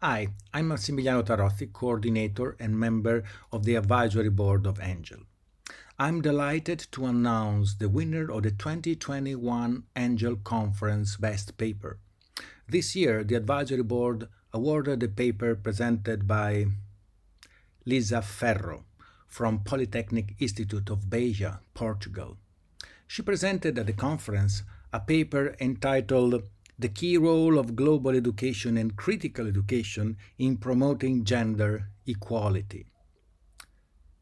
Hi, I'm Massimiliano Tarozzi, coordinator and member of the advisory board of Angel. I'm delighted to announce the winner of the 2021 Angel Conference Best Paper. This year, the advisory board awarded the paper presented by Lisa Ferro from Polytechnic Institute of Beja, Portugal. She presented at the conference a paper entitled The Key Role of Global Education and Critical Education in Promoting Gender Equality.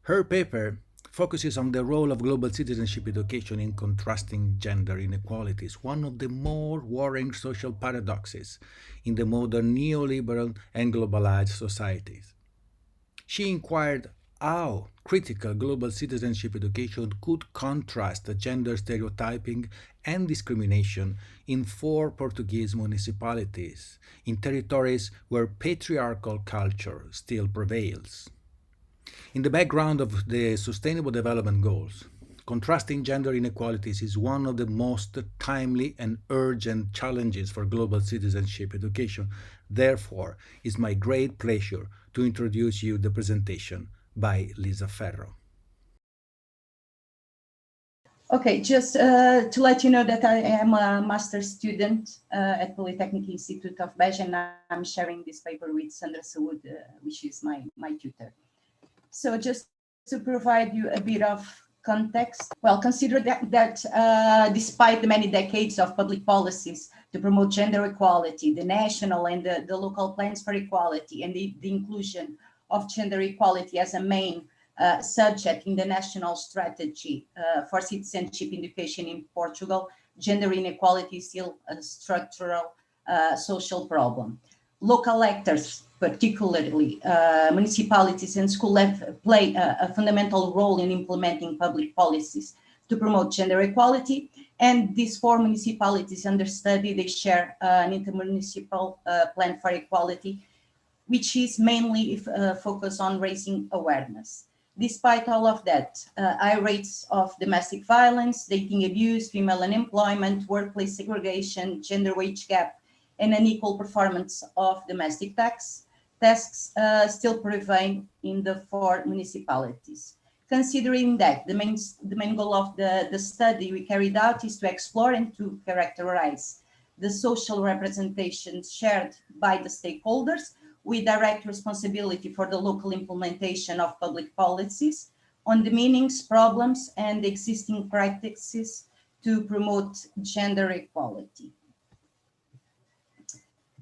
Her paper focuses on the role of global citizenship education in contrasting gender inequalities, one of the more worrying social paradoxes in the modern neoliberal and globalized societies. She inquired how critical global citizenship education could contrast the gender stereotyping and discrimination in 4 Portuguese municipalities, in territories where patriarchal culture still prevails. In the background of the Sustainable Development Goals, contrasting gender inequalities is one of the most timely and urgent challenges for global citizenship education. Therefore, it's my great pleasure to introduce you the presentation by Lisa Ferro. Okay, just to let you know that I am a master's student at Polytechnic Institute of Beja, and I'm sharing this paper with Sandra Saúde, which is my tutor. So just to provide you a bit of context, well, consider that despite the many decades of public policies to promote gender equality, the national and the local plans for equality, and the inclusion of gender equality as a main subject in the national strategy for citizenship education in Portugal, gender inequality is still a structural social problem. Local actors, particularly municipalities and schools, play a fundamental role in implementing public policies to promote gender equality. And these 4 municipalities under study, they share an intermunicipal plan for equality, which is mainly focused on raising awareness. Despite all of that, high rates of domestic violence, dating abuse, female unemployment, workplace segregation, gender wage gap, and unequal performance of domestic tasks still prevail in the 4 municipalities. Considering that the main goal of the study we carried out is to explore and to characterize the social representations shared by the stakeholders with direct responsibility for the local implementation of public policies on the meanings, problems, and existing practices to promote gender equality.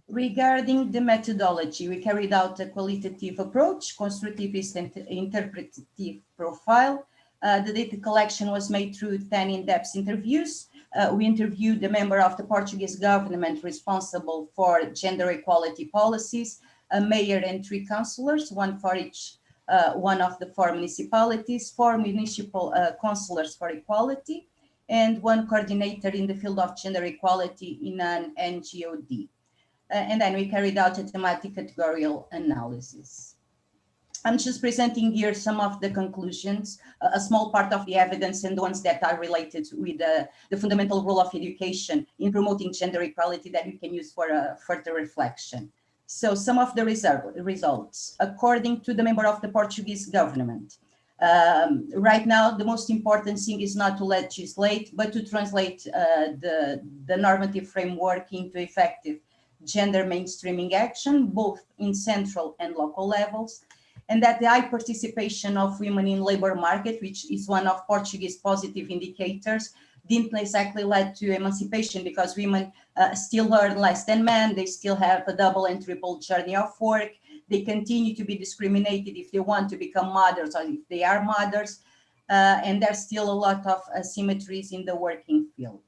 Regarding the methodology, we carried out a qualitative approach, constructivist and interpretative profile. The data collection was made through 10 in-depth interviews. We interviewed the member of the Portuguese government responsible for gender equality policies, a mayor and 3 councillors, one for each one of the 4 municipalities, 4 municipal councillors for equality, and 1 coordinator in the field of gender equality in an NGOD. And then we carried out a thematic categorical analysis. I'm just presenting here some of the conclusions, a small part of the evidence and the ones that are related with the fundamental role of education in promoting gender equality that we can use for further reflection. So some of the results, according to the member of the Portuguese government, right now, the most important thing is not to legislate, but to translate the normative framework into effective gender mainstreaming action, both in central and local levels, and that the high participation of women in labor market, which is one of Portuguese positive indicators, didn't exactly lead to emancipation because women still earn less than men, they still have a double and triple journey of work, they continue to be discriminated if they want to become mothers or if they are mothers, and there's still a lot of asymmetries in the working field.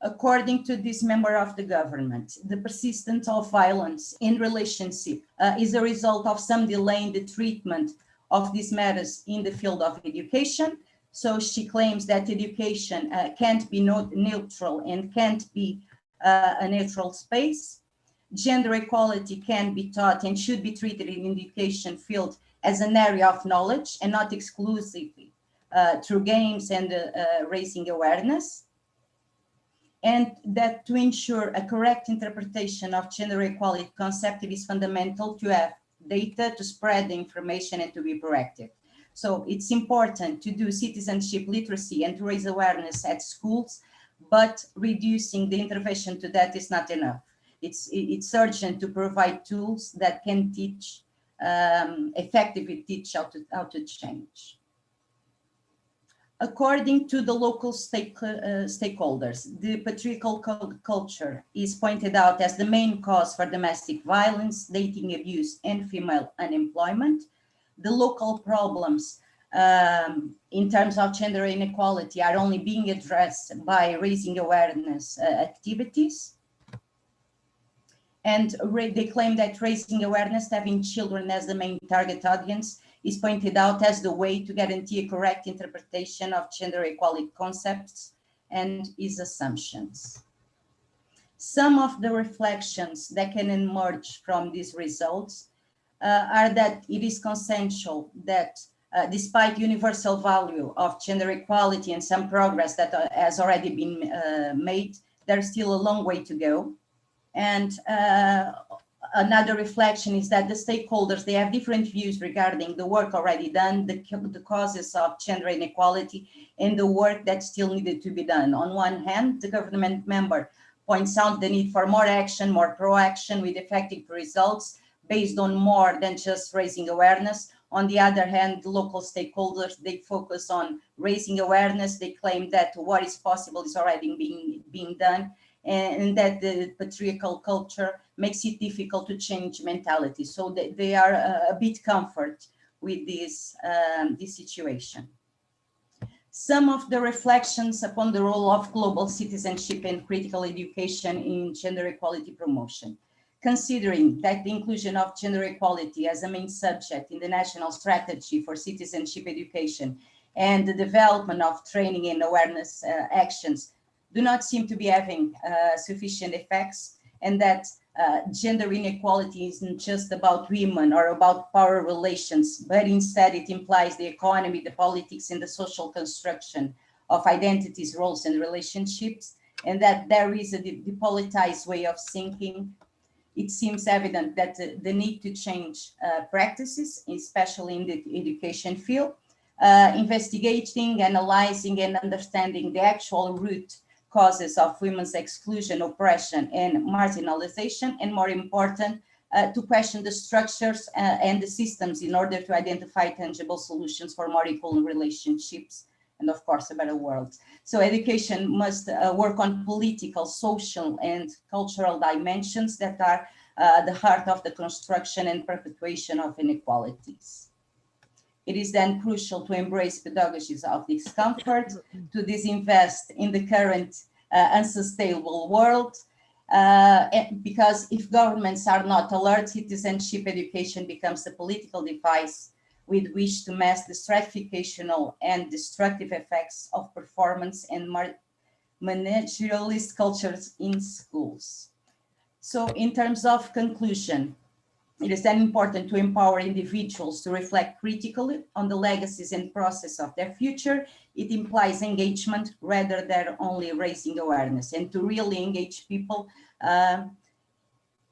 According to this member of the government, the persistence of violence in relationship is a result of some delay in the treatment of these matters in the field of education. So she claims that education can't be neutral and can't be a neutral space. Gender equality can be taught and should be treated in the education field as an area of knowledge and not exclusively through games and raising awareness. and that to ensure a correct interpretation of gender equality concept, it is fundamental to have data to spread the information and to be proactive. So it's important to do citizenship literacy and to raise awareness at schools, but reducing the intervention to that is not enough. It's urgent to provide tools that can teach, effectively teach how to change. According to the local stakeholders, the patriarchal culture is pointed out as the main cause for domestic violence, dating abuse, and female unemployment. The local problems in terms of gender inequality are only being addressed by raising awareness activities. And they claim that raising awareness, having children as the main target audience, is pointed out as the way to guarantee a correct interpretation of gender equality concepts and its assumptions. Some of the reflections that can emerge from these results are that it is consensual that despite universal value of gender equality and some progress that has already been made, there's still a long way to go. And another reflection is that the stakeholders, they have different views regarding the work already done, the causes of gender inequality, and the work that still needed to be done. On one hand, the government member points out the need for more action, more pro-action with effective results based on more than just raising awareness. On the other hand, the local stakeholders, they focus on raising awareness. They claim that what is possible is already being done, and that the patriarchal culture makes it difficult to change mentality. So they are a bit comfort with this situation. Some of the reflections upon the role of global citizenship and critical education in gender equality promotion. Considering that the inclusion of gender equality as a main subject in the national strategy for citizenship education and the development of training and awareness actions do not seem to be having sufficient effects, and that gender inequality isn't just about women or about power relations, but instead it implies the economy, the politics, and the social construction of identities, roles, and relationships, and that there is a depolitized way of thinking. It seems evident that the need to change practices, especially in the education field, investigating, analyzing, and understanding the actual root causes of women's exclusion, oppression, and marginalization, and more important, to question the structures and the systems in order to identify tangible solutions for more equal relationships and, of course, a better world. So education must work on political, social, and cultural dimensions that are the heart of the construction and perpetuation of inequalities. It is then crucial to embrace pedagogies of discomfort, to disinvest in the current unsustainable world, because if governments are not alert, citizenship education becomes a political device with which to mask the stratificational and destructive effects of performance and managerialist cultures in schools. So in terms of conclusion, it is then important to empower individuals to reflect critically on the legacies and process of their future. It implies engagement rather than only raising awareness. And to really engage people,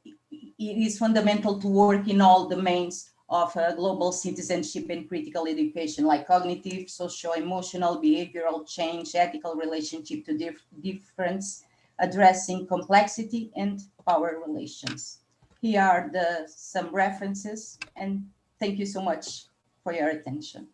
it is fundamental to work in all domains of global citizenship and critical education, like cognitive, socio-emotional, behavioral change, ethical relationship to difference, addressing complexity and power relations. Here are some references, and thank you so much for your attention.